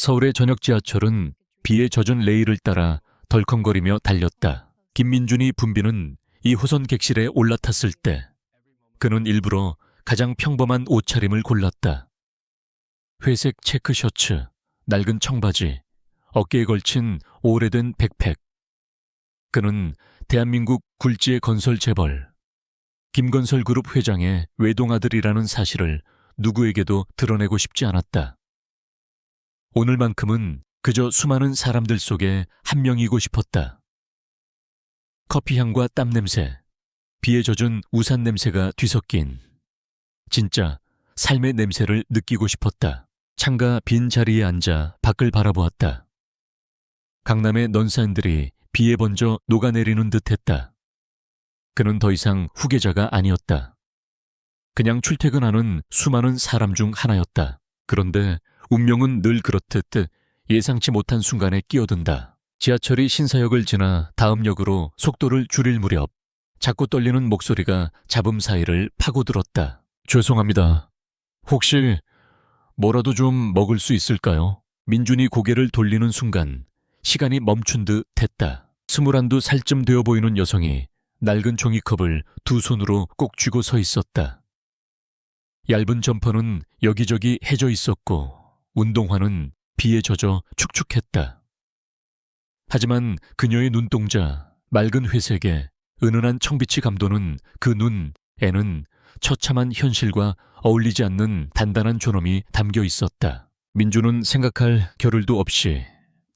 서울의 저녁 지하철은 비에 젖은 레일을 따라 덜컹거리며 달렸다. 김민준이 분비는 이 호선 객실에 올라탔을 때 그는 일부러 가장 평범한 옷차림을 골랐다. 회색 체크 셔츠, 낡은 청바지, 어깨에 걸친 오래된 백팩. 그는 대한민국 굴지의 건설 재벌, 김건설 그룹 회장의 외동아들이라는 사실을 누구에게도 드러내고 싶지 않았다. 오늘만큼은 그저 수많은 사람들 속에 한 명이고 싶었다. 커피향과 땀 냄새, 비에 젖은 우산 냄새가 뒤섞인 진짜 삶의 냄새를 느끼고 싶었다. 창가 빈 자리에 앉아 밖을 바라보았다. 강남의 넌산들이 비에 번져 녹아내리는 듯했다. 그는 더 이상 후계자가 아니었다. 그냥 출퇴근하는 수많은 사람 중 하나였다. 그런데 운명은 늘 그렇듯 예상치 못한 순간에 끼어든다. 지하철이 신사역을 지나 다음 역으로 속도를 줄일 무렵 자꾸 떨리는 목소리가 잡음 사이를 파고들었다. 죄송합니다. 혹시 뭐라도 좀 먹을 수 있을까요? 민준이 고개를 돌리는 순간 시간이 멈춘 듯 했다. 21살쯤 되어 보이는 여성이 낡은 종이컵을 두 손으로 꼭 쥐고 서 있었다. 얇은 점퍼는 여기저기 해져 있었고 운동화는 비에 젖어 축축했다. 하지만 그녀의 눈동자, 맑은 회색에 은은한 청비치 감도는 그 눈에는 처참한 현실과 어울리지 않는 단단한 존엄이 담겨 있었다. 민주는 생각할 겨를도 없이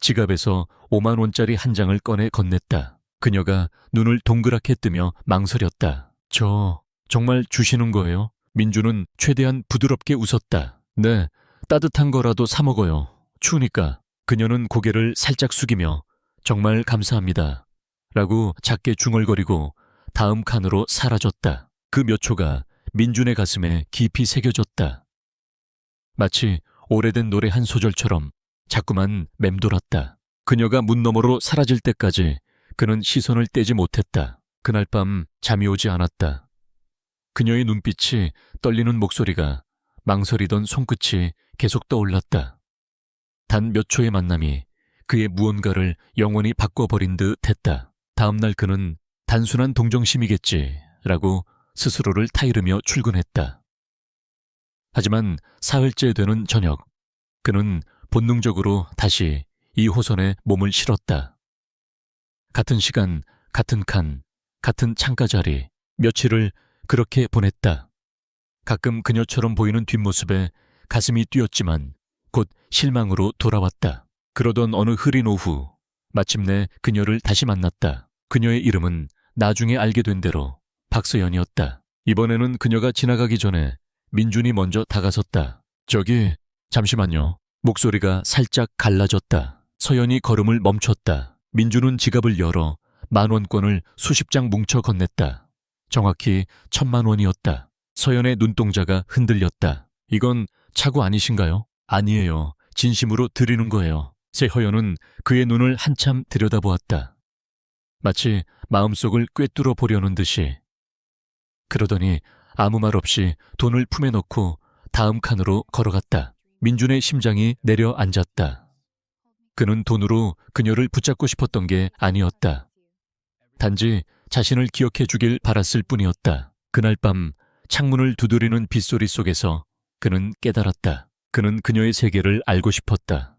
지갑에서 5만 원짜리 한 장을 꺼내 건넸다. 그녀가 눈을 동그랗게 뜨며 망설였다. 저 정말 주시는 거예요? 민주는 최대한 부드럽게 웃었다. 네, 따뜻한 거라도 사 먹어요. 추우니까. 그녀는 고개를 살짝 숙이며 정말 감사합니다. 라고 작게 중얼거리고 다음 칸으로 사라졌다. 그 몇 초가 민준의 가슴에 깊이 새겨졌다. 마치 오래된 노래 한 소절처럼 자꾸만 맴돌았다. 그녀가 문 너머로 사라질 때까지 그는 시선을 떼지 못했다. 그날 밤 잠이 오지 않았다. 그녀의 눈빛이, 떨리는 목소리가, 망설이던 손끝이 계속 떠올랐다. 단 몇 초의 만남이 그의 무언가를 영원히 바꿔버린 듯 했다. 다음날 그는 단순한 동정심이겠지라고 스스로를 타이르며 출근했다. 하지만 사흘째 되는 저녁, 그는 본능적으로 다시 이 호선에 몸을 실었다. 같은 시간, 같은 칸, 같은 창가 자리, 며칠을 그렇게 보냈다. 가끔 그녀처럼 보이는 뒷모습에 가슴이 뛰었지만 곧 실망으로 돌아왔다. 그러던 어느 흐린 오후, 마침내 그녀를 다시 만났다. 그녀의 이름은 나중에 알게 된 대로 박서연이었다. 이번에는 그녀가 지나가기 전에 민준이 먼저 다가섰다. 저기, 잠시만요. 목소리가 살짝 갈라졌다. 서연이 걸음을 멈췄다. 민준은 지갑을 열어 10,000원권을 수십 장 뭉쳐 건넸다. 정확히 1,000,000원이었다. 서연의 눈동자가 흔들렸다. 이건 차고 아니신가요? 아니에요. 진심으로 드리는 거예요. 새허연은 그의 눈을 한참 들여다보았다. 마치 마음속을 꿰뚫어 보려는 듯이. 그러더니 아무 말 없이 돈을 품에 넣고 다음 칸으로 걸어갔다. 민준의 심장이 내려앉았다. 그는 돈으로 그녀를 붙잡고 싶었던 게 아니었다. 단지 자신을 기억해 주길 바랐을 뿐이었다. 그날 밤 창문을 두드리는 빗소리 속에서 그는 깨달았다. 그는 그녀의 세계를 알고 싶었다.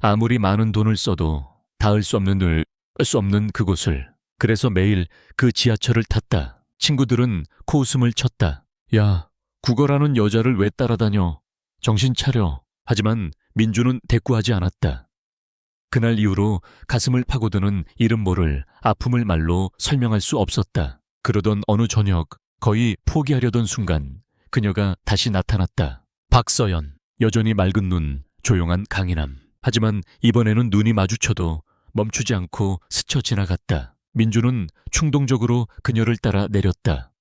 아무리 많은 돈을 써도 닿을 수 없는 그곳을. 그래서 매일 그 지하철을 탔다. 친구들은 코웃음을 쳤다. 야, 국어라는 여자를 왜 따라다녀? 정신 차려. 하지만 민주는 대꾸하지 않았다. 그날 이후로 가슴을 파고드는 이름 모를 아픔을 말로 설명할 수 없었다. 그러던 어느 저녁, 거의 포기하려던 순간 그녀가 다시 나타났다. 박서연. 여전히 맑은 눈, 조용한 강인함. 하지만 이번에는 눈이 마주쳐도 멈추지 않고 스쳐 지나갔다. 민주는 충동적으로 그녀를 따라 내렸다.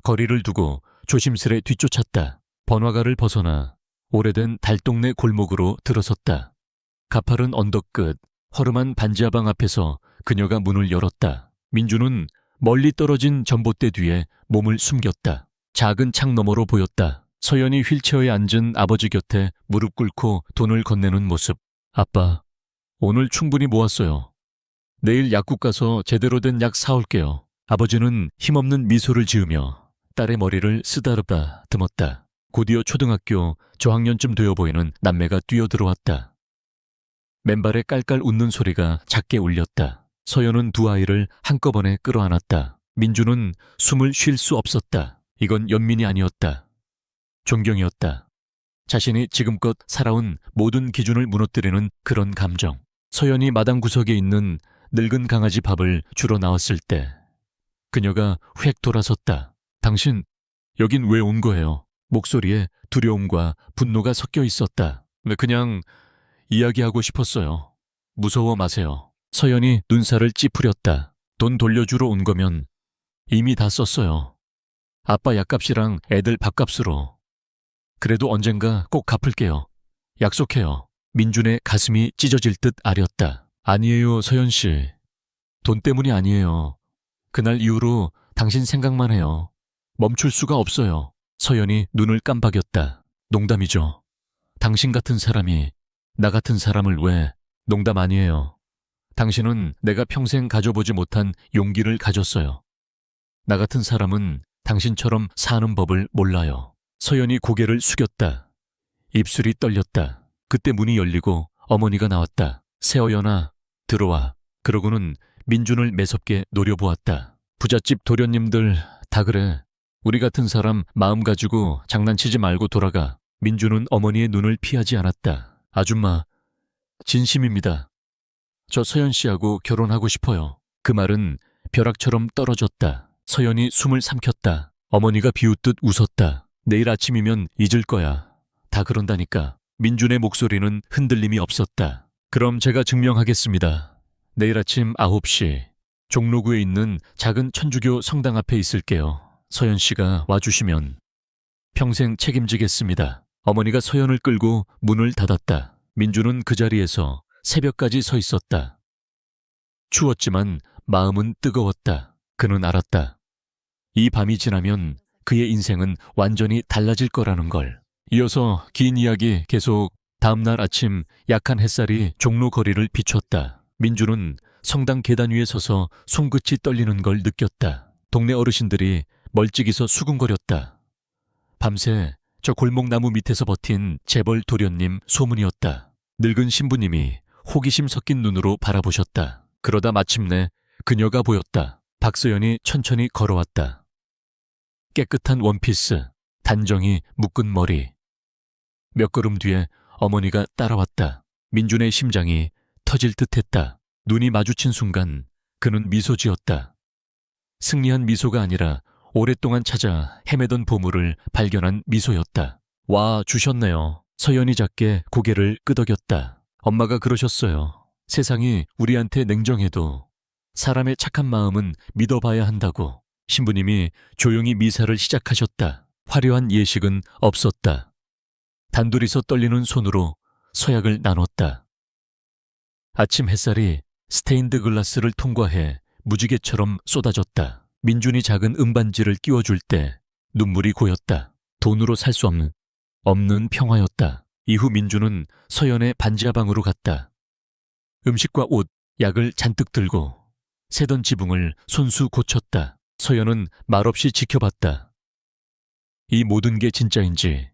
거리를 두고 조심스레 뒤쫓았다. 번화가를 벗어나 오래된 달동네 골목으로 들어섰다. 가파른 언덕 끝 허름한 반지하방 앞에서 그녀가 문을 열었다. 민주는 멀리 떨어진 전봇대 뒤에 몸을 숨겼다. 작은 창 너머로 보였다. 서연이 휠체어에 앉은 아버지 곁에 무릎 꿇고 돈을 건네는 모습. 아빠, 오늘 충분히 모았어요. 내일 약국 가서 제대로 된 약 사올게요. 아버지는 힘없는 미소를 지으며 딸의 머리를 쓰다듬다 드었다. 곧이어 초등학교 저학년쯤 되어 보이는 남매가 뛰어들어왔다. 맨발에 깔깔 웃는 소리가 작게 울렸다. 서연은 두 아이를 한꺼번에 끌어안았다. 민주는 숨을 쉴 수 없었다. 이건 연민이 아니었다. 존경이었다. 자신이 지금껏 살아온 모든 기준을 무너뜨리는 그런 감정. 서연이 마당 구석에 있는 늙은 강아지 밥을 주러 나왔을 때 그녀가 획 돌아섰다. 당신, 여긴 왜 온 거예요? 목소리에 두려움과 분노가 섞여 있었다. 그냥 이야기하고 싶었어요. 무서워 마세요. 서연이 눈살을 찌푸렸다. 돈 돌려주러 온 거면 이미 다 썼어요. 아빠 약값이랑 애들 밥값으로. 그래도 언젠가 꼭 갚을게요. 약속해요. 민준의 가슴이 찢어질 듯 아렸다. 아니에요, 서연 씨. 돈 때문이 아니에요. 그날 이후로 당신 생각만 해요. 멈출 수가 없어요. 서연이 눈을 깜박였다. 농담이죠. 당신 같은 사람이 나 같은 사람을 왜... 농담 아니에요. 당신은 내가 평생 가져보지 못한 용기를 가졌어요. 나 같은 사람은 당신처럼 사는 법을 몰라요. 서연이 고개를 숙였다. 입술이 떨렸다. 그때 문이 열리고 어머니가 나왔다. 세어연아, 들어와. 그러고는 민준을 매섭게 노려보았다. 부잣집 도련님들 다 그래. 우리 같은 사람 마음 가지고 장난치지 말고 돌아가. 민준은 어머니의 눈을 피하지 않았다. 아줌마, 진심입니다. 저 서연 씨하고 결혼하고 싶어요. 그 말은 벼락처럼 떨어졌다. 서연이 숨을 삼켰다. 어머니가 비웃듯 웃었다. 내일 아침이면 잊을 거야. 다 그런다니까. 민준의 목소리는 흔들림이 없었다. 그럼 제가 증명하겠습니다. 내일 아침 9시 종로구에 있는 작은 천주교 성당 앞에 있을게요. 서연 씨가 와주시면 평생 책임지겠습니다. 어머니가 서연을 끌고 문을 닫았다. 민준은 그 자리에서 새벽까지 서 있었다. 추웠지만 마음은 뜨거웠다. 그는 알았다. 이 밤이 지나면 그의 인생은 완전히 달라질 거라는 걸. 이어서 긴 이야기 계속. 다음날 아침 약한 햇살이 종로 거리를 비췄다. 민준은 성당 계단 위에 서서 손끝이 떨리는 걸 느꼈다. 동네 어르신들이 멀찍이서 수군거렸다. 밤새 저 골목나무 밑에서 버틴 재벌 도련님 소문이었다. 늙은 신부님이 호기심 섞인 눈으로 바라보셨다. 그러다 마침내 그녀가 보였다. 박서연이 천천히 걸어왔다. 깨끗한 원피스, 단정히 묶은 머리. 몇 걸음 뒤에 어머니가 따라왔다. 민준의 심장이 터질 듯했다. 눈이 마주친 순간 그는 미소 지었다. 승리한 미소가 아니라 오랫동안 찾아 헤매던 보물을 발견한 미소였다. 와, 주셨네요. 서연이 작게 고개를 끄덕였다. 엄마가 그러셨어요. 세상이 우리한테 냉정해도 사람의 착한 마음은 믿어봐야 한다고. 신부님이 조용히 미사를 시작하셨다. 화려한 예식은 없었다. 단둘이서 떨리는 손으로 서약을 나눴다. 아침 햇살이 스테인드 글라스를 통과해 무지개처럼 쏟아졌다. 민준이 작은 은반지를 끼워줄 때 눈물이 고였다. 돈으로 살 수 없는 평화였다. 이후 민준은 서연의 반지하방으로 갔다. 음식과 옷, 약을 잔뜩 들고 새던 지붕을 손수 고쳤다. 서연은 말없이 지켜봤다. 이 모든 게 진짜인지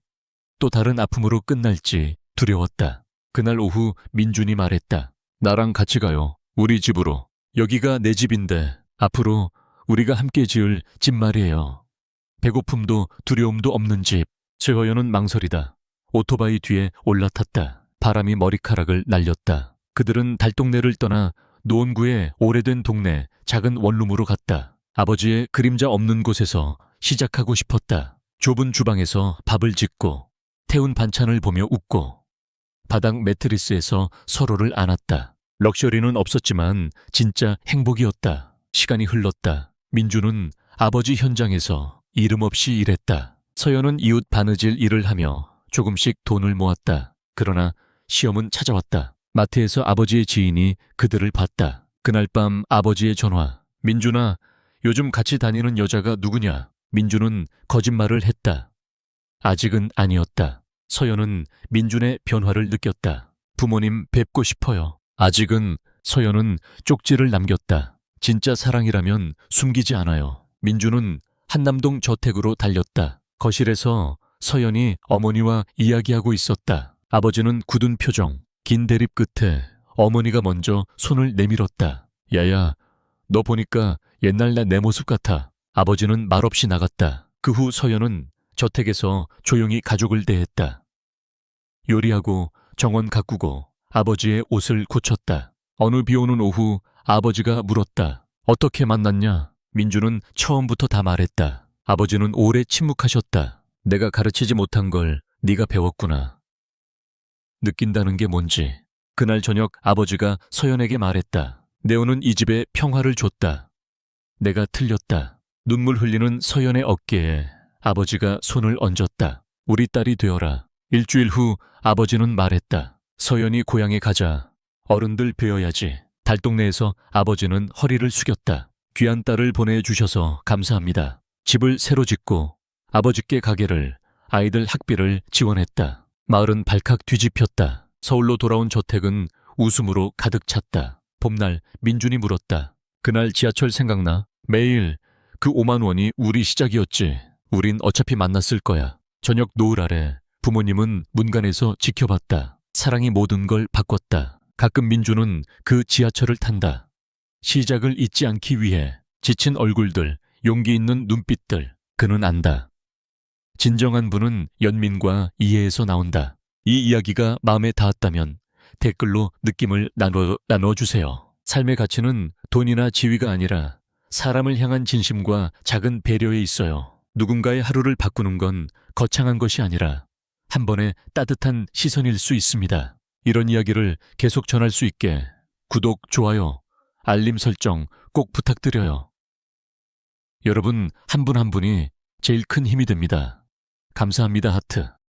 또 다른 아픔으로 끝날지 두려웠다. 그날 오후 민준이 말했다. 나랑 같이 가요. 우리 집으로. 여기가 내 집인데 앞으로 우리가 함께 지을 집 말이에요. 배고픔도 두려움도 없는 집. 최허연은 망설이다. 오토바이 뒤에 올라탔다. 바람이 머리카락을 날렸다. 그들은 달동네를 떠나 노원구의 오래된 동네 작은 원룸으로 갔다. 아버지의 그림자 없는 곳에서 시작하고 싶었다. 좁은 주방에서 밥을 짓고 태운 반찬을 보며 웃고 바닥 매트리스에서 서로를 안았다. 럭셔리는 없었지만 진짜 행복이었다. 시간이 흘렀다. 민주는 아버지 현장에서 이름 없이 일했다. 서연은 이웃 바느질 일을 하며 조금씩 돈을 모았다. 그러나 시험은 찾아왔다. 마트에서 아버지의 지인이 그들을 봤다. 그날 밤 아버지의 전화. 민준아, 요즘 같이 다니는 여자가 누구냐? 민준은 거짓말을 했다. 아직은 아니었다. 서연은 민준의 변화를 느꼈다. 부모님 뵙고 싶어요. 아직은. 서연은 쪽지를 남겼다. 진짜 사랑이라면 숨기지 않아요. 민준은 한남동 저택으로 달렸다. 거실에서 서연이 어머니와 이야기하고 있었다. 아버지는 굳은 표정, 긴 대립 끝에 어머니가 먼저 손을 내밀었다. 야야, 너 보니까 옛날 내 모습 같아. 아버지는 말없이 나갔다. 그 후 서연은 저택에서 조용히 가족을 대했다. 요리하고 정원 가꾸고 아버지의 옷을 고쳤다. 어느 비오는 오후 아버지가 물었다. 어떻게 만났냐? 민주는 처음부터 다 말했다. 아버지는 오래 침묵하셨다. 내가 가르치지 못한 걸 네가 배웠구나. 느낀다는 게 뭔지. 그날 저녁 아버지가 서연에게 말했다. 네오는 이 집에 평화를 줬다. 내가 틀렸다. 눈물 흘리는 서연의 어깨에 아버지가 손을 얹었다. 우리 딸이 되어라. 일주일 후 아버지는 말했다. 서연이 고향에 가자. 어른들 뵈어야지. 달동네에서 아버지는 허리를 숙였다. 귀한 딸을 보내주셔서 감사합니다. 집을 새로 짓고 아버지께 가게를, 아이들 학비를 지원했다. 마을은 발칵 뒤집혔다. 서울로 돌아온 저택은 웃음으로 가득 찼다. 봄날 민준이 물었다. 그날 지하철 생각나? 매일 그 5만 원이 우리 시작이었지. 우린 어차피 만났을 거야. 저녁 노을 아래 부모님은 문간에서 지켜봤다. 사랑이 모든 걸 바꿨다. 가끔 민주는 그 지하철을 탄다. 시작을 잊지 않기 위해. 지친 얼굴들, 용기 있는 눈빛들. 그는 안다. 진정한 분은 연민과 이해에서 나온다. 이 이야기가 마음에 닿았다면 댓글로 느낌을 나눠주세요. 삶의 가치는 돈이나 지위가 아니라 사람을 향한 진심과 작은 배려에 있어요. 누군가의 하루를 바꾸는 건 거창한 것이 아니라 한 번의 따뜻한 시선일 수 있습니다. 이런 이야기를 계속 전할 수 있게 구독, 좋아요, 알림 설정 꼭 부탁드려요. 여러분 한 분 한 분이 제일 큰 힘이 됩니다. 감사합니다. 하트.